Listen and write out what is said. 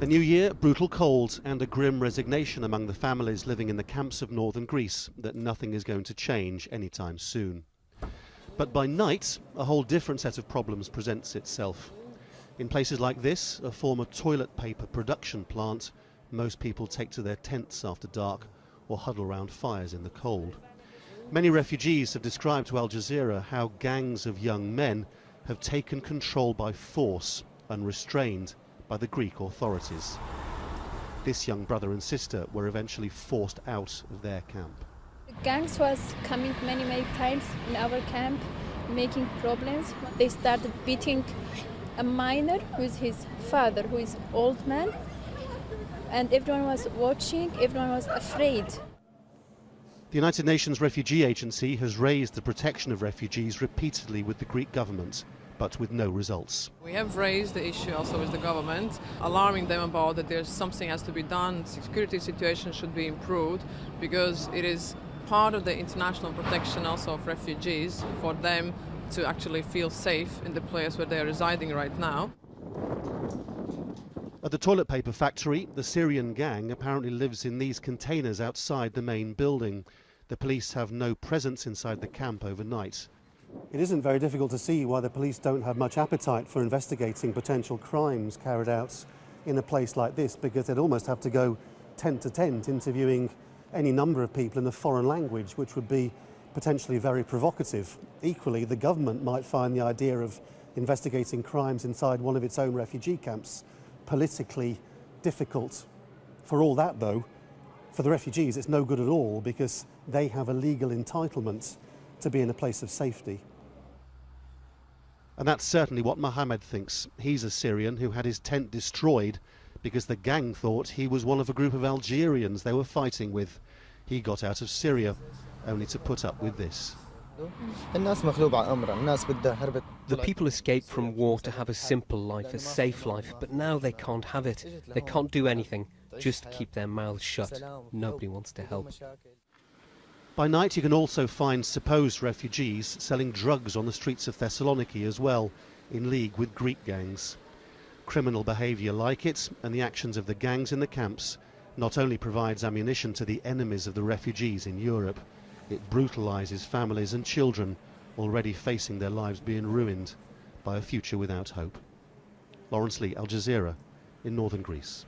A new year, brutal cold and a grim resignation among the families living in the camps of northern Greece that nothing is going to change anytime soon. But by night, a whole different set of problems presents itself. In places like this, a former toilet paper production plant, most people take to their tents after dark or huddle around fires in the cold. Many refugees have described to Al Jazeera how gangs of young men have taken control by force, unrestrained by the Greek authorities. This young brother and sister were eventually forced out of their camp. The gangs was coming many times in our camp, making problems. They started beating a minor who is his father, who is old man, and everyone was watching, everyone was afraid. The United Nations Refugee Agency has raised the protection of refugees repeatedly with the Greek government, but with no results. We have raised the issue also with the government, alarming them about that there's something has to be done, security situation should be improved, because it is part of the international protection also of refugees for them to actually feel safe in the place where they are residing right now. At the toilet paper factory, the Syrian gang apparently lives in these containers outside the main building. The police have no presence inside the camp overnight. It isn't very difficult to see why the police don't have much appetite for investigating potential crimes carried out in a place like this, because they'd almost have to go tent to tent interviewing any number of people in a foreign language, which would be potentially very provocative. Equally, the government might find the idea of investigating crimes inside one of its own refugee camps politically difficult. For all that, though, for the refugees it's no good at all, because they have a legal entitlement to be in a place of safety. And that's certainly what Mohammed thinks. He's a Syrian who had his tent destroyed because the gang thought he was one of a group of Algerians they were fighting with. He got out of Syria only to put up with this. The people escaped from war to have a simple life, a safe life, but now they can't have it. They can't do anything, just keep their mouths shut. Nobody wants to help. By night you can also find supposed refugees selling drugs on the streets of Thessaloniki as well, in league with Greek gangs. Criminal behaviour like it, and the actions of the gangs in the camps, not only provides ammunition to the enemies of the refugees in Europe, it brutalises families and children already facing their lives being ruined by a future without hope. Lawrence Lee, Al Jazeera, in northern Greece.